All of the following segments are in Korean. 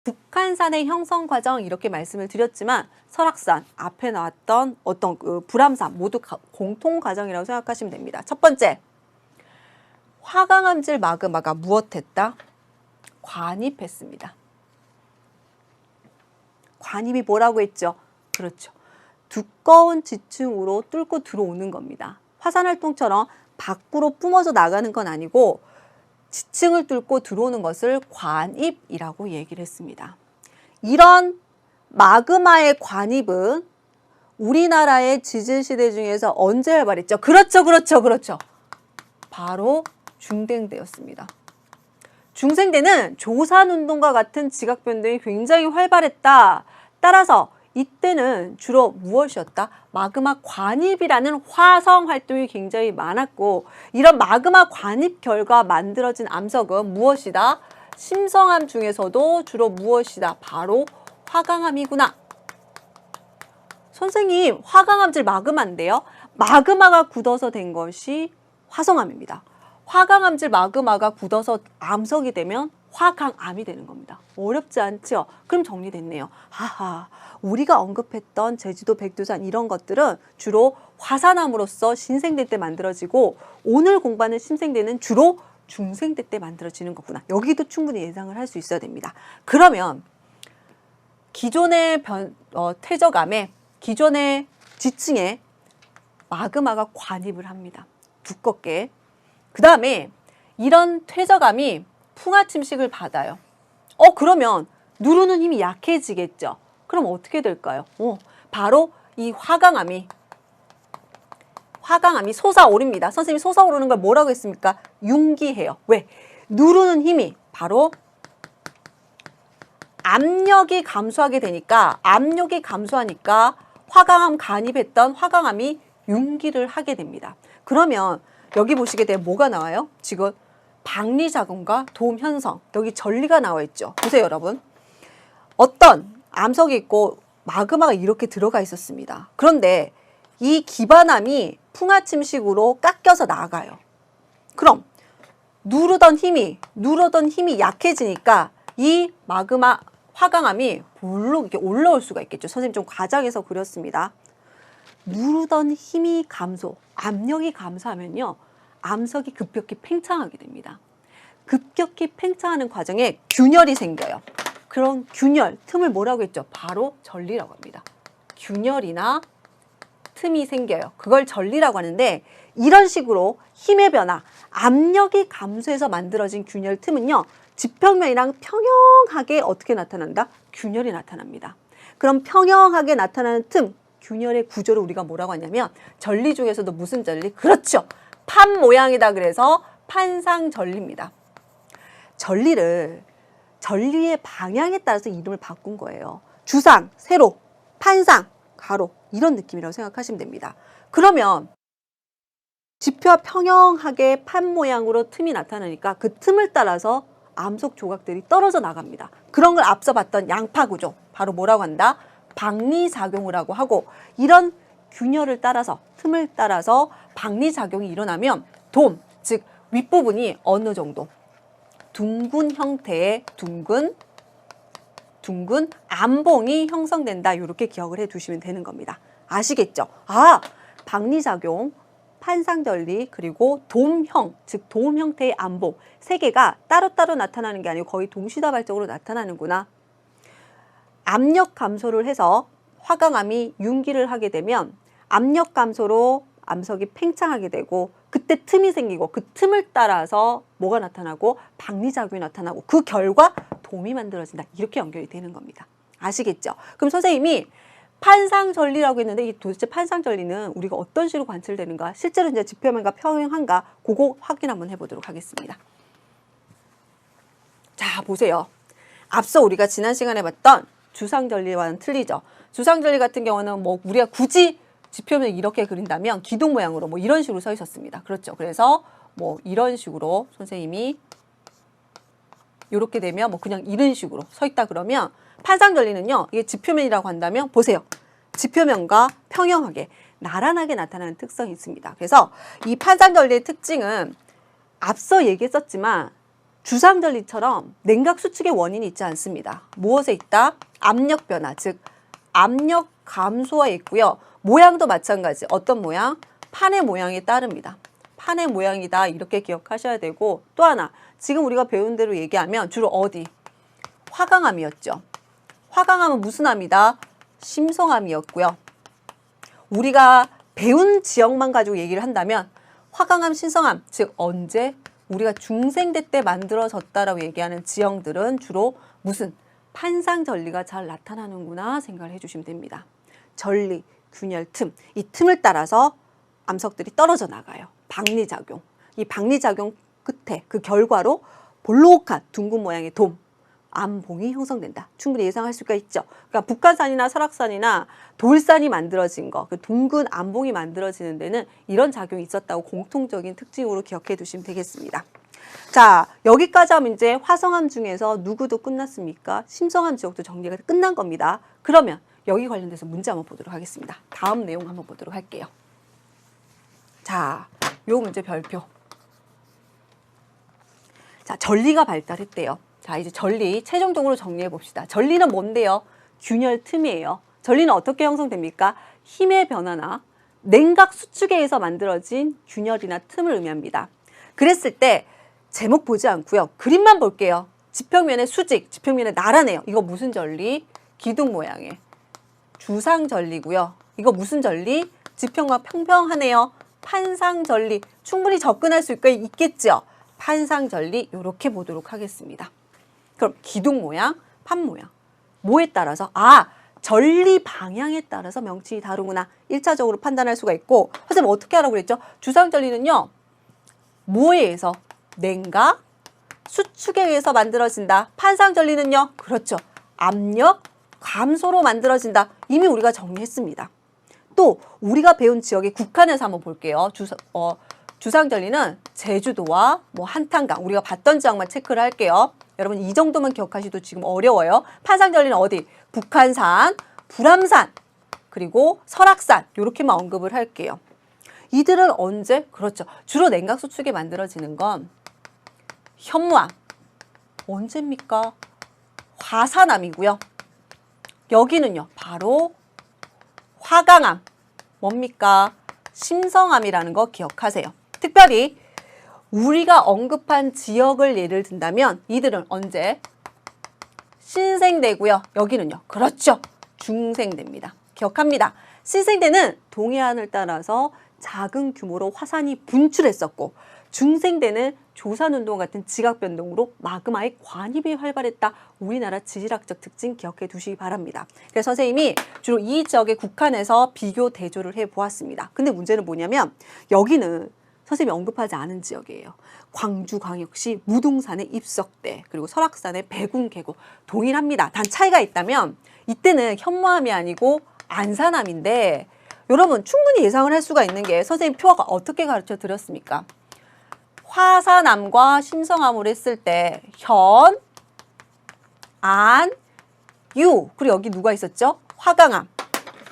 북한산의 형성 과정 이렇게 말씀을 드렸지만 설악산 앞에 나왔던 어떤 그 불암산 모두 공통 과정이라고 생각하시면 됩니다. 첫 번째, 화강암질 마그마가 무엇했다? 관입했습니다. 관입이 뭐라고 했죠? 그렇죠. 두꺼운 지층으로 뚫고 들어오는 겁니다. 화산활동처럼 밖으로 뿜어져 나가는 건 아니고 지층을 뚫고 들어오는 것을 관입이라고 얘기를 했습니다. 이런 마그마의 관입은 우리나라의 지질시대 중에서 언제 활발했죠? 그렇죠. 바로 중생대였습니다. 중생대는 조산운동과 같은 지각변동이 굉장히 활발했다. 따라서 이때는 주로 무엇이었다? 마그마 관입이라는 화성 활동이 굉장히 많았고, 이런 마그마 관입 결과 만들어진 암석은 무엇이다? 심성암 중에서도 주로 무엇이다? 바로 화강암이구나. 선생님, 화강암질 마그마인데요. 마그마가 굳어서 된 것이 화성암입니다. 화강암질 마그마가 굳어서 암석이 되면 화강암이 되는 겁니다. 어렵지 않죠? 그럼 정리됐네요. 하하, 우리가 언급했던 제주도 백두산 이런 것들은 주로 화산암으로서 신생대 때 만들어지고, 오늘 공부하는 신생대는 주로 중생대 때 만들어지는 거구나. 여기도 충분히 예상을 할 수 있어야 됩니다. 그러면 기존의 퇴적암에, 기존의 지층에 마그마가 관입을 합니다. 두껍게. 그 다음에 이런 퇴적암이 풍화 침식을 받아요. 그러면 누르는 힘이 약해지겠죠. 그럼 어떻게 될까요? 바로 이 화강암이 솟아오릅니다. 선생님이 솟아오르는 걸 뭐라고 했습니까? 융기해요. 왜? 누르는 힘이 바로 압력이 감소하게 되니까, 압력이 감소하니까 화강암 간입했던 화강암이 융기를 하게 됩니다. 그러면 여기 보시게 되면 뭐가 나와요? 지금 박리작용과 도움 현성, 여기 전리가 나와 있죠. 보세요, 여러분. 어떤 암석이 있고 마그마가 이렇게 들어가 있었습니다. 그런데 이 기반암이 풍화 침식으로 깎여서 나가요. 그럼 누르던 힘이 약해지니까 이 마그마 화강암이 볼록 이렇게 올라올 수가 있겠죠. 선생님 좀 과장해서 그렸습니다. 누르던 힘이 감소, 압력이 감소하면요, 암석이 급격히 팽창하게 됩니다. 급격히 팽창하는 과정에 균열이 생겨요. 그런 균열, 틈을 뭐라고 했죠? 바로 전리라고 합니다. 균열이나 틈이 생겨요. 그걸 전리라고 하는데, 이런 식으로 힘의 변화, 압력이 감소해서 만들어진 균열 틈은요, 지평면이랑 평형하게 어떻게 나타난다? 균열이 나타납니다. 그럼 평형하게 나타나는 틈, 균열의 구조를 우리가 뭐라고 하냐면, 전리 중에서도 무슨 전리? 그렇죠. 판 모양이다. 그래서 판상전리입니다. 전리의 방향에 따라서 이름을 바꾼 거예요. 주상, 세로, 판상, 가로, 이런 느낌이라고 생각하시면 됩니다. 그러면 지표와 평형하게 판 모양으로 틈이 나타나니까 그 틈을 따라서 암석 조각들이 떨어져 나갑니다. 그런 걸 앞서 봤던 양파 구조, 바로 뭐라고 한다? 박리작용을 하고, 이런 균열을 따라서, 틈을 따라서 박리작용이 일어나면 돔, 즉 윗부분이 어느 정도 둥근 형태의 둥근 암봉이 형성된다. 이렇게 기억을 해 두시면 되는 겁니다. 아시겠죠? 박리작용, 판상전리, 그리고 돔형, 즉 돔 형태의 암봉, 세 개가 따로따로 나타나는 게 아니고 거의 동시다발적으로 나타나는구나. 압력 감소를 해서 화강암이 융기를 하게 되면 압력 감소로 암석이 팽창하게 되고, 그때 틈이 생기고, 그 틈을 따라서 뭐가 나타나고? 박리작용이 나타나고, 그 결과 돔이 만들어진다. 이렇게 연결이 되는 겁니다. 아시겠죠? 그럼 선생님이 판상전리라고 했는데, 이 도대체 판상전리는 우리가 어떤 식으로 관찰되는가? 실제로 이제 지표면과 평행한가? 그거 확인 한번 해보도록 하겠습니다. 자, 보세요. 앞서 우리가 지난 시간에 봤던 주상전리와는 틀리죠. 주상전리 같은 경우는 뭐 우리가 굳이 지표면을 이렇게 그린다면 기둥 모양으로 뭐 이런 식으로 서 있었습니다. 그렇죠. 그래서 뭐 이런 식으로 선생님이 이렇게 되면 뭐 그냥 이런 식으로 서 있다 그러면, 판상전리는요, 이게 지표면이라고 한다면 보세요. 지표면과 평형하게 나란하게 나타나는 특성이 있습니다. 그래서 이 판상전리의 특징은 앞서 얘기했었지만 주상절리처럼 냉각 수축의 원인이 있지 않습니다. 무엇에 있다? 압력 변화, 즉 압력 감소에 있고요. 모양도 마찬가지. 어떤 모양? 판의 모양에 따릅니다. 판의 모양이다 이렇게 기억하셔야 되고, 또 하나 지금 우리가 배운 대로 얘기하면 주로 어디? 화강암이었죠. 화강암은 무슨 암이다? 심성암이었고요. 우리가 배운 지역만 가지고 얘기를 한다면 화강암, 심성암, 즉 언제? 우리가 중생대 때 만들어졌다라고 얘기하는 지형들은 주로 무슨? 판상전리가 잘 나타나는구나 생각을 해주시면 됩니다. 전리, 균열, 틈. 이 틈을 따라서 암석들이 떨어져 나가요. 박리작용. 이 박리작용 끝에 그 결과로 볼록한 둥근 모양의 돔, 암봉이 형성된다. 충분히 예상할 수가 있죠. 그러니까 북한산이나 설악산이나 돌산이 만들어진 거, 그 둥근 암봉이 만들어지는 데는 이런 작용이 있었다고 공통적인 특징으로 기억해 두시면 되겠습니다. 자, 여기까지 하면 이제 화성암 중에서 누구도 끝났습니까? 심성암 지역도 정리가 끝난 겁니다. 그러면 여기 관련돼서 문제 한번 보도록 하겠습니다. 다음 내용 한번 보도록 할게요. 자, 요 문제 별표. 자, 전리가 발달했대요. 자, 이제 전리 최종적으로 정리해 봅시다. 전리는 뭔데요? 균열 틈이에요. 전리는 어떻게 형성됩니까? 힘의 변화나 냉각 수축에 의해서 만들어진 균열이나 틈을 의미합니다. 그랬을 때 제목 보지 않고요. 그림만 볼게요. 지평면의 수직, 지평면의 나란해요. 이거 무슨 전리? 기둥 모양의 주상전리고요. 이거 무슨 전리? 지평과 평평하네요. 판상전리. 충분히 접근할 수 있겠죠? 판상전리 이렇게 보도록 하겠습니다. 그럼 기둥 모양, 판 모양. 뭐에 따라서? 전리 방향에 따라서 명칭이 다르구나. 1차적으로 판단할 수가 있고, 선생님 어떻게 하라고 그랬죠? 주상전리는요. 뭐에 의해서? 냉각, 수축에 의해서 만들어진다. 판상전리는요. 그렇죠. 압력, 감소로 만들어진다. 이미 우리가 정리했습니다. 또 우리가 배운 지역에 국한해서 한번 볼게요. 주상전리는 제주도와 한탄강, 우리가 봤던 지역만 체크를 할게요. 여러분 이 정도만 기억하셔도 지금 어려워요. 판상전리는 어디? 북한산, 불암산, 그리고 설악산 이렇게만 언급을 할게요. 이들은 언제? 그렇죠. 주로 냉각 수축에 만들어지는 건 현무암. 언제입니까? 화산암이고요. 여기는요. 바로 화강암. 뭡니까? 심성암이라는 거 기억하세요. 특별히 우리가 언급한 지역을 예를 든다면 이들은 언제? 신생대고요. 여기는요. 그렇죠. 중생대입니다. 기억합니다. 신생대는 동해안을 따라서 작은 규모로 화산이 분출했었고, 중생대는 조산운동 같은 지각변동으로 마그마의 관입이 활발했다. 우리나라 지질학적 특징 기억해 두시기 바랍니다. 그래서 선생님이 주로 이 지역에 국한해서 비교 대조를 해보았습니다. 근데 문제는 뭐냐면 여기는 선생님이 언급하지 않은 지역이에요. 광주광역시 무등산의 입석대, 그리고 설악산의 백운계곡 동일합니다. 단 차이가 있다면 이때는 현무암이 아니고 안산암인데, 여러분 충분히 예상을 할 수가 있는 게 선생님 표가 어떻게 가르쳐 드렸습니까? 화산암과 심성암을 했을 때 현, 안, 유, 그리고 여기 누가 있었죠? 화강암.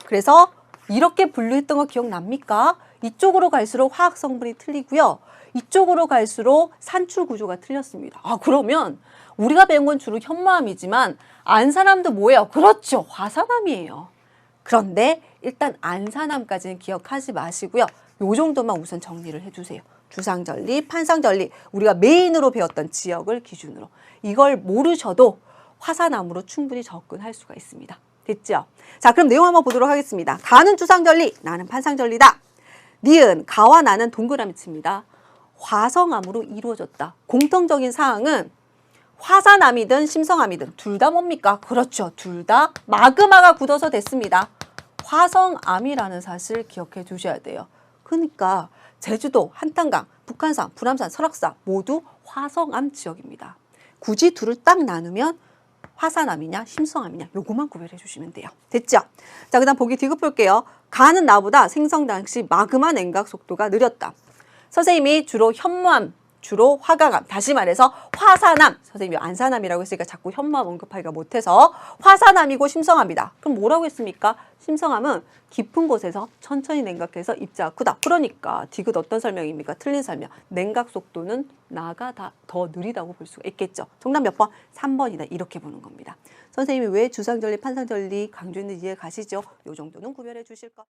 그래서 이렇게 분류했던 거 기억납니까? 이쪽으로 갈수록 화학 성분이 틀리고요. 이쪽으로 갈수록 산출 구조가 틀렸습니다. 그러면 우리가 배운 건 주로 현무암이지만 안산암도 뭐예요? 그렇죠. 화산암이에요. 그런데 일단 안산암까지는 기억하지 마시고요. 요 정도만 우선 정리를 해주세요. 주상전리, 판상전리, 우리가 메인으로 배웠던 지역을 기준으로. 이걸 모르셔도 화산암으로 충분히 접근할 수가 있습니다. 됐죠? 자, 그럼 내용 한번 보도록 하겠습니다. 가는 주상전리, 나는 판상전리다. 니은, 가와 나는 동그라미 칩니다. 화성암으로 이루어졌다. 공통적인 사항은 화산암이든 심성암이든 둘 다 뭡니까? 그렇죠. 둘 다 마그마가 굳어서 됐습니다. 화성암이라는 사실 기억해 두셔야 돼요. 그러니까 제주도, 한탄강, 북한산, 불암산, 설악산 모두 화성암 지역입니다. 굳이 둘을 딱 나누면 화산암이냐 심성암이냐 요거만 구별해 주시면 돼요. 됐죠? 자, 그 다음 보기 뒤급 볼게요. 가는 나보다 생성 당시 마그마 냉각 속도가 느렸다. 선생님이 주로 현무암 주로 화강암, 다시 말해서 화산암, 선생님이 안산암이라고 했으니까 자꾸 현무암 언급하기가 못해서 화산암이고 심성암이다. 그럼 뭐라고 했습니까? 심성암은 깊은 곳에서 천천히 냉각해서 입자가 크다. 그러니까 디귿 어떤 설명입니까? 틀린 설명. 냉각 속도는 나가 더 느리다고 볼 수가 있겠죠. 정답 몇 번? 3번이다. 이렇게 보는 겁니다. 선생님이 왜 주상절리, 판상절리 강조했는지 이해 가시죠? 이 정도는 구별해 주실 것.